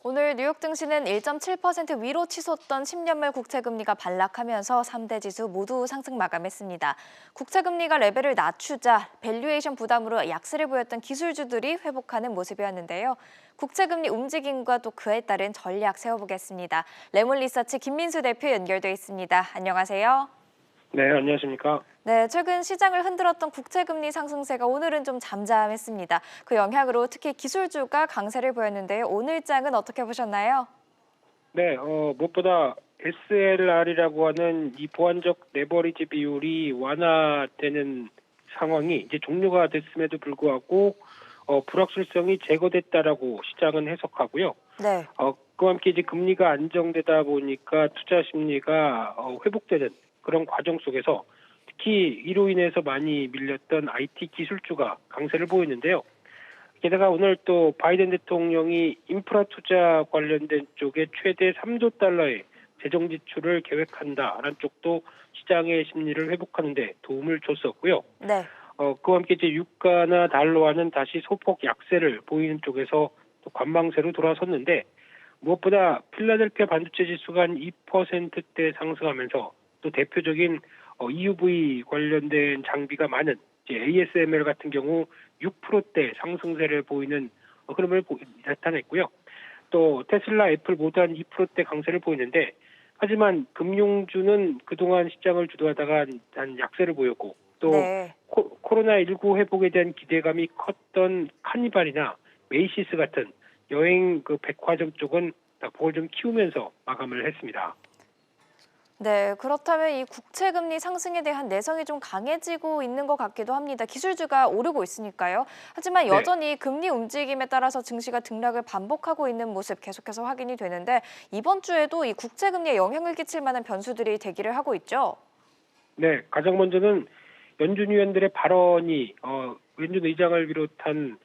오늘 뉴욕 증시는 1.7% 위로 치솟던 10년물 국채금리가 반락하면서 3대 지수 모두 상승 마감했습니다. 국채금리가 레벨을 낮추자 밸류에이션 부담으로 약세를 보였던 기술주들이 회복하는 모습이었는데요. 국채금리 움직임과 또 그에 따른 전략 세워보겠습니다. 레몬리서치 김민수 대표 연결돼 있습니다. 안녕하세요. 네, 안녕하십니까. 네, 최근 시장을 흔들었던 국채금리 상승세가 오늘은 좀 잠잠했습니다. 그 영향으로 특히 기술주가 강세를 보였는데요. 오늘 장은 어떻게 보셨나요? 네, 무엇보다 SLR이라고 하는 이 보완적 레버리지 비율이 완화되는 상황이 이제 종료가 됐음에도 불구하고 불확실성이 제거됐다라고 시장은 해석하고요. 네. 그와 함께 이제 금리가 안정되다 보니까 투자 심리가 회복되는 그런 과정 속에서 특히 이로 인해서 많이 밀렸던 IT 기술주가 강세를 보이는데요. 게다가 오늘 또 바이든 대통령이 인프라 투자 관련된 쪽에 최대 3조 달러의 재정 지출을 계획한다라는 쪽도 시장의 심리를 회복하는 데 도움을 줬었고요. 네. 그와 함께 이제 유가나 달러와는 다시 소폭 약세를 보이는 쪽에서 또 관망세로 돌아섰는데 무엇보다 필라델피아 반도체 지수가 한 2%대 상승하면서 또 대표적인 EUV 관련된 장비가 많은 이제 ASML 같은 경우 6%대 상승세를 보이는 흐름을 나타냈고요. 또 테슬라, 애플 모두 한 2%대 강세를 보이는데 하지만 금융주는 그동안 시장을 주도하다가 한 약세를 보였고 또 네. 코로나19 회복에 대한 기대감이 컸던 카니발이나 메이시스 같은 여행 백화점 쪽은 낙폭을 좀 키우면서 마감을 했습니다. 네, 그렇다면 이 국채금리 상승에 대한 내성이 좀 강해지고 있는 것 같기도 합니다. 기술주가 오르고 있으니까요. 하지만 네. 여전히 금리 움직임에 따라서 증시가 등락을 반복하고 있는 모습 계속해서 확인이 되는데 이번 주에도 이 국채금리에 영향을 끼칠 만한 변수들이 대기를 하고 있죠. 네, 가장 먼저는 연준 위원들의 발언이 연준 의장을 비롯한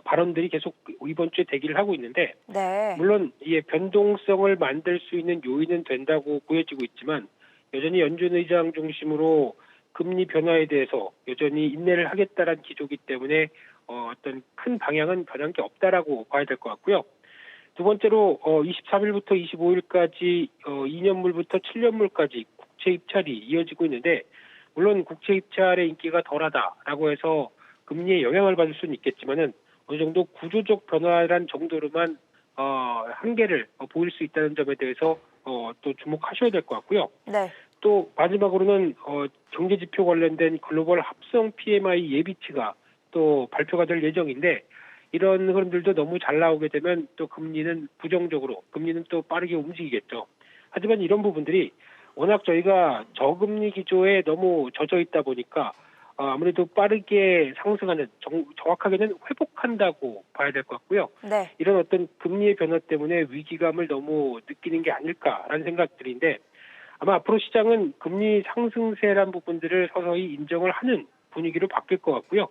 발언들이 계속 이번 주에 대기를 하고 있는데 네. 물론 이 변동성을 만들 수 있는 요인은 된다고 보여지고 있지만 여전히 연준 의장 중심으로 금리 변화에 대해서 여전히 인내를 하겠다라는 기조이기 때문에 어떤 큰 방향은 변한 게 없다라고 봐야 될 것 같고요. 두 번째로 23일부터 25일까지 2년물부터 7년물까지 국채 입찰이 이어지고 있는데 물론 국채 입찰의 인기가 덜하다라고 해서 금리에 영향을 받을 수는 있겠지만은 어느 정도 구조적 변화란 정도로만 한계를 보일 수 있다는 점에 대해서 또 주목하셔야 될 것 같고요. 네. 또 마지막으로는 경제 지표 관련된 글로벌 합성 PMI 예비치가 또 발표가 될 예정인데 이런 흐름들도 너무 잘 나오게 되면 또 금리는 또 빠르게 움직이겠죠. 하지만 이런 부분들이 워낙 저희가 저금리 기조에 너무 젖어 있다 보니까 아무래도 빠르게 상승하는 정확하게는 회복한다고 봐야 될 것 같고요. 네. 이런 어떤 금리의 변화 때문에 위기감을 너무 느끼는 게 아닐까라는 생각들인데 아마 앞으로 시장은 금리 상승세란 부분들을 서서히 인정을 하는 분위기로 바뀔 것 같고요.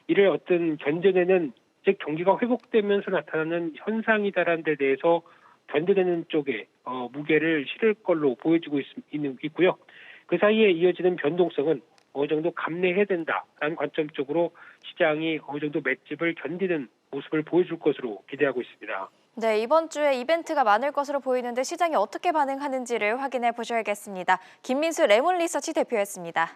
이를 어떤 견뎌내는 즉 경기가 회복되면서 나타나는 현상이다라는 데 대해서 견뎌내는 쪽에 무게를 실을 걸로 보여지고 있고요. 그 사이에 이어지는 변동성은 어느 정도 감내해야 된다라는 관점 쪽으로 시장이 어느 정도 맷집을 견디는 모습을 보여줄 것으로 기대하고 있습니다. 네, 이번 주에 이벤트가 많을 것으로 보이는데 시장이 어떻게 반응하는지를 확인해 보셔야겠습니다. 김민수 레몬리서치 대표였습니다.